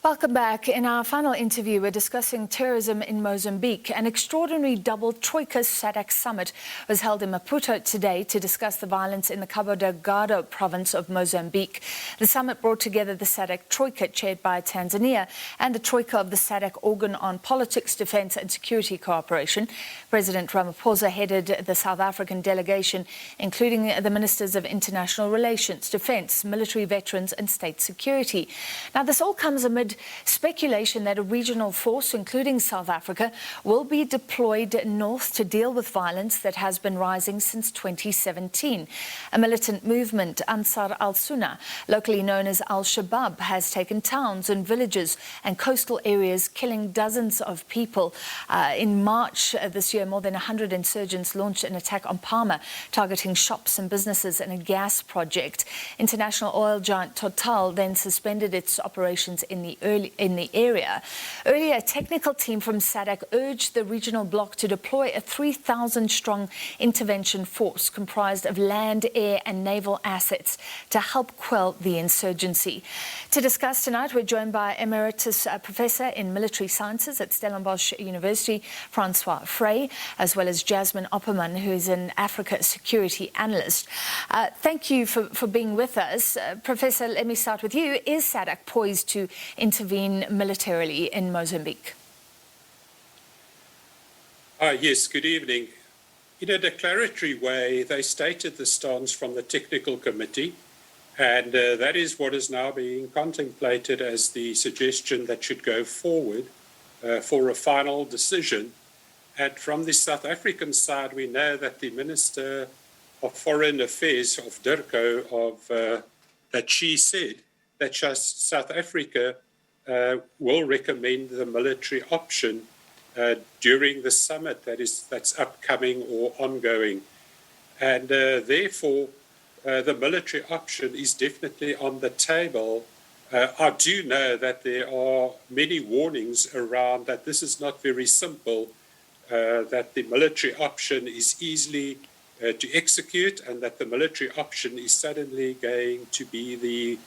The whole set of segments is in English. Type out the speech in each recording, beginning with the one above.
Welcome back. In our final interview, we're discussing terrorism in Mozambique. An extraordinary double Troika SADC summit was held in Maputo today to discuss the violence in the Cabo Delgado province of Mozambique. The summit brought together the SADC Troika, chaired by Tanzania, and the Troika of the SADC Organ on Politics, Defence and Security Cooperation. President Ramaphosa headed the South African delegation, including the Ministers of International Relations, Defence, Military Veterans and State Security. Now, this all comes amid speculation that a regional force, including South Africa, will be deployed north to deal with violence that has been rising since 2017. A militant movement, Ansar Al-Sunna, locally known as Al-Shabaab, has taken towns and villages and coastal areas, killing dozens of people. In March this year, more than 100 insurgents launched an attack on Palma, targeting shops and businesses and a gas project. International oil giant Total then suspended its operations in the area. Earlier, a technical team from SADC urged the regional bloc to deploy a 3,000-strong intervention force comprised of land, air and naval assets to help quell the insurgency. To discuss tonight, we're joined by Emeritus Professor in Military Sciences at Stellenbosch University, Francois Frey, as well as Jasmine Opperman, who is an Africa security analyst. Thank you for being with us. Professor, let me start with you. Is SADC poised to intervene militarily in Mozambique? Yes, good evening. In a declaratory way, they stated the stance from the technical committee, and that is what is now being contemplated as the suggestion that should go forward for a final decision. And from the South African side, we know that the Minister of Foreign Affairs of Delgado, that she said that South Africa will recommend the military option during the summit that's upcoming or ongoing. And therefore, the military option is definitely on the table. I do know that there are many warnings around that this is not very simple, that the military option is easily to execute, and that the military option is suddenly going to be the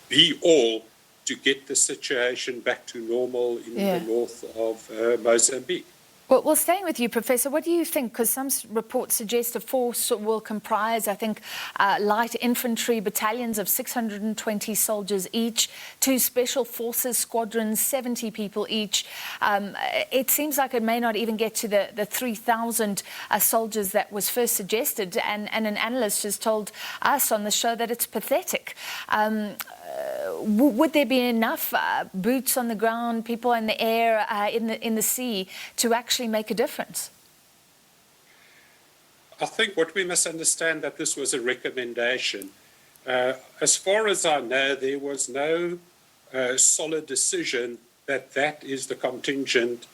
be-all to get the situation back to normal in the north of Mozambique. Well, staying with you, Professor, what do you think? Because some reports suggest a force will comprise, I think, light infantry battalions of 620 soldiers each, 2 special forces squadrons, 70 people each. It seems like it may not even get to the 3,000 soldiers that was first suggested, and an analyst has told us on the show that it's pathetic. Would there be enough boots on the ground, people in the air, in the sea, to actually make a difference? I think what we must understand that this was a recommendation. As far as I know, there was no solid decision that that is the contingent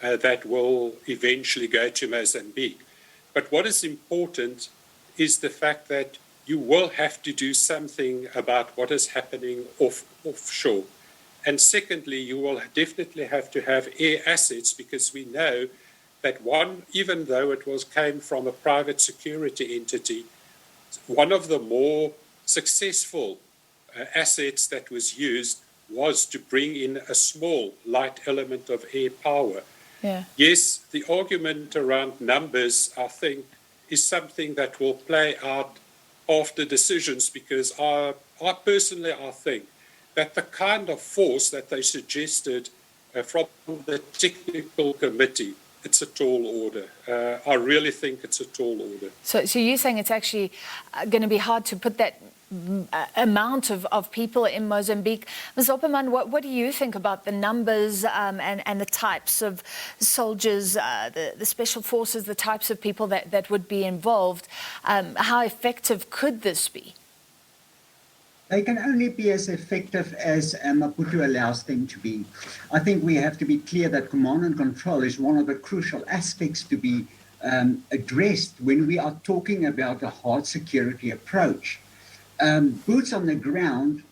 that will eventually go to Mozambique. But what is important is the fact that you will have to do something about what is happening offshore. And secondly, you will definitely have to have air assets, because we know that even though it came from a private security entity, one of the more successful assets that was used was to bring in a small light element of air power. Yeah. Yes, the argument around numbers, I think, is something that will play out after decisions, because I personally think that the kind of force that they suggested from the technical committee, it's a tall order. I really think it's a tall order. So you're saying it's actually going to be hard to put that amount of people in Mozambique. Ms. Opperman, what do you think about the numbers and the types of soldiers, the special forces, the types of people that would be involved? How effective could this be? They can only be as effective as Maputo allows them to be. I think we have to be clear that command and control is one of the crucial aspects to be addressed when we are talking about a hard security approach. Boots on the ground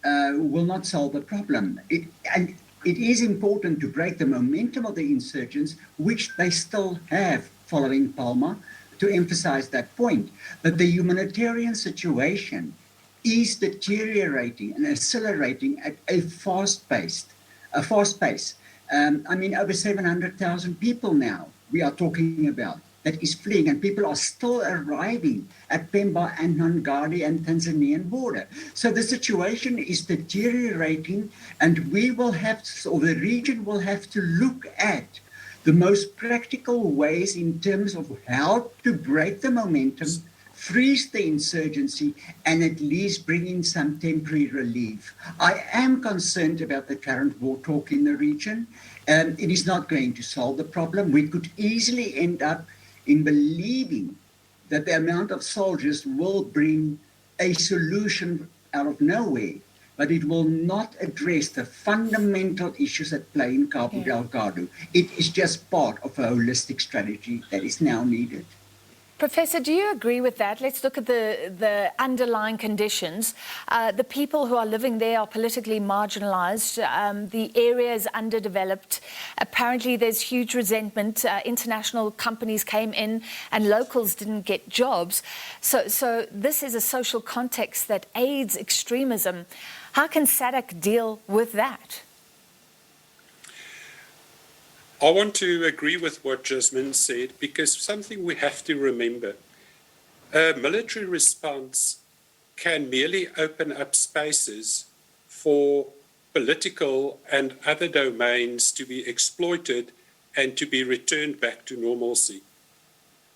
will not solve the problem. And it is important to break the momentum of the insurgents, which they still have following Palma, to emphasize that point. But the humanitarian situation is deteriorating and accelerating at a fast pace. a fast pace. I mean, over 700,000 people now we are talking about that is fleeing, and people are still arriving at Pemba and Nangadi and Tanzanian border. So the situation is deteriorating, and we will have to, or the region will have to look at the most practical ways in terms of how to break the momentum, freeze the insurgency, and at least bring in some temporary relief. I am concerned about the current war talk in the region. It is not going to solve the problem. We could easily end up in believing that the amount of soldiers will bring a solution out of nowhere, but it will not address the fundamental issues at play in Cabo Delgado. It is just part of a holistic strategy that is now needed. Professor, do you agree with that? Let's look at the underlying conditions. The people who are living there are politically marginalized. The area is underdeveloped. Apparently, there's huge resentment. International companies came in and locals didn't get jobs. So this is a social context that aids extremism. How can SADC deal with that? I want to agree with what Jasmine said, because something we have to remember. A military response can merely open up spaces for political and other domains to be exploited and to be returned back to normalcy.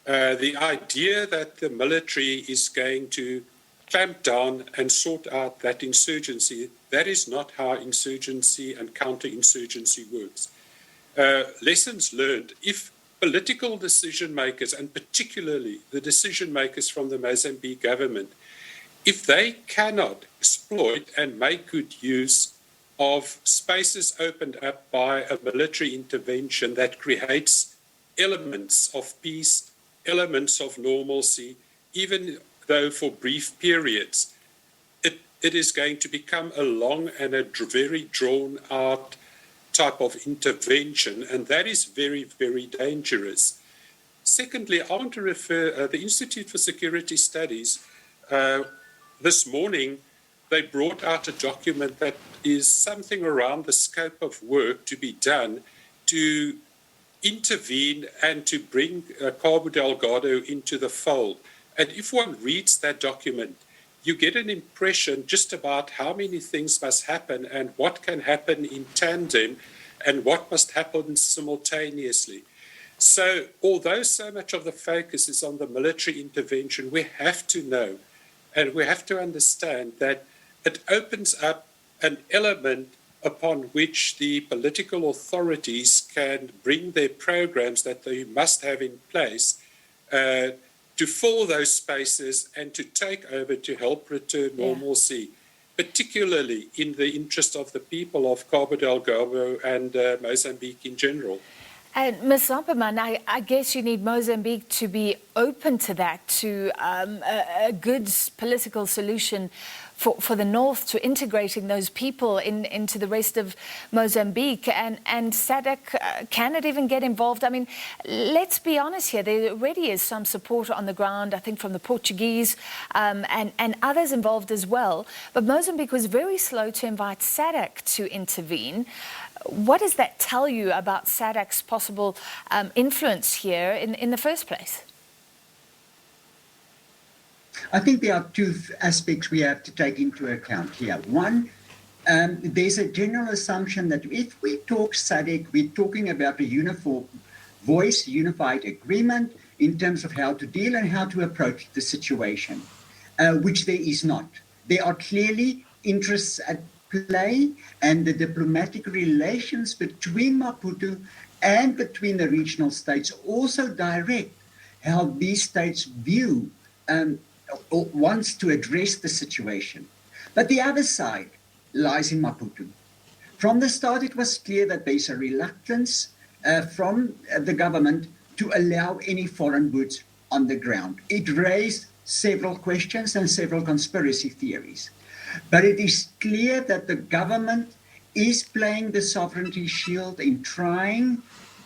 The idea that the military is going to clamp down and sort out that insurgency, that is not how insurgency and counterinsurgency works. Lessons learned. If political decision makers, and particularly the decision makers from the Mozambique government, if they cannot exploit and make good use of spaces opened up by a military intervention that creates elements of peace, elements of normalcy, even though for brief periods, it is going to become a long and a very drawn out type of intervention, and that is very, very dangerous. Secondly, I want to refer the Institute for Security Studies. This morning, they brought out a document that is something around the scope of work to be done to intervene and to bring Cabo Delgado into the fold. And if one reads that document, you get an impression just about how many things must happen and what can happen in tandem and what must happen simultaneously. So although so much of the focus is on the military intervention, we have to know and we have to understand that it opens up an element upon which the political authorities can bring their programs that they must have in place to fill those spaces and to take over to help return normalcy, particularly in the interest of the people of Cabo Delgado and Mozambique in general. And Ms. Zopperman, I guess you need Mozambique to be open to that, to a good political solution for the North, to integrating those people into the rest of Mozambique. And SADC, can it even get involved? I mean, let's be honest here, there already is some support on the ground, I think from the Portuguese and others involved as well. But Mozambique was very slow to invite SADC to intervene. What does that tell you about SADC's possible influence here in the first place? I think there are two aspects we have to take into account here. One, there's a general assumption that if we talk SADC, we're talking about a uniform voice, unified agreement in terms of how to deal and how to approach the situation, which there is not. There are clearly interests at play, and the diplomatic relations between Maputo and between the regional states also direct how these states view or wants to address the situation. But the other side lies in Maputo. From the start, it was clear that there's a reluctance from the government to allow any foreign boots on the ground. It raised several questions and several conspiracy theories. But it is clear that the government is playing the sovereignty shield in trying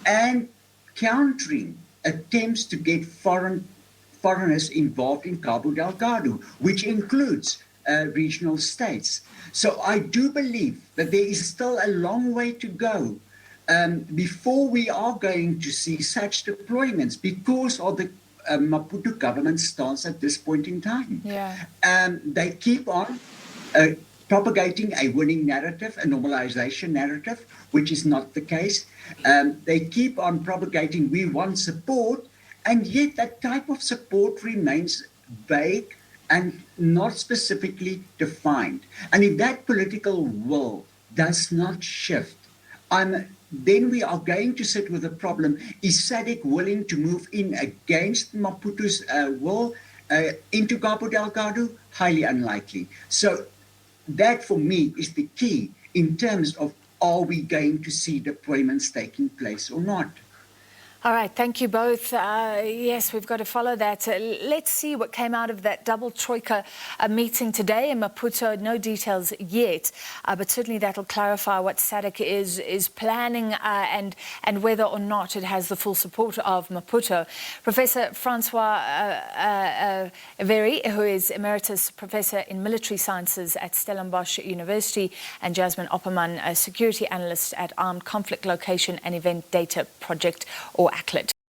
and countering attempts to get foreigners involved in Cabo Delgado, which includes regional states. So I do believe that there is still a long way to go before we are going to see such deployments because of the Maputo government stance at this point in time. Yeah. They keep on propagating a winning narrative, a normalization narrative, which is not the case. They keep on propagating we want support, and yet that type of support remains vague and not specifically defined. And if that political will does not shift, then we are going to sit with a problem. Is SADC willing to move in against Maputo's will into Cabo Delgado? Highly unlikely. So that for me is the key in terms of are we going to see deployments taking place or not? All right, thank you both. Yes, we've got to follow that. Let's see what came out of that double Troika meeting today in Maputo. No details yet, but certainly that'll clarify what SADC is planning and whether or not it has the full support of Maputo. Professor Francois Very, who is Emeritus Professor in Military Sciences at Stellenbosch University, and Jasmine Opperman, a Security Analyst at Armed Conflict Location and Event Data Project, or ACLID.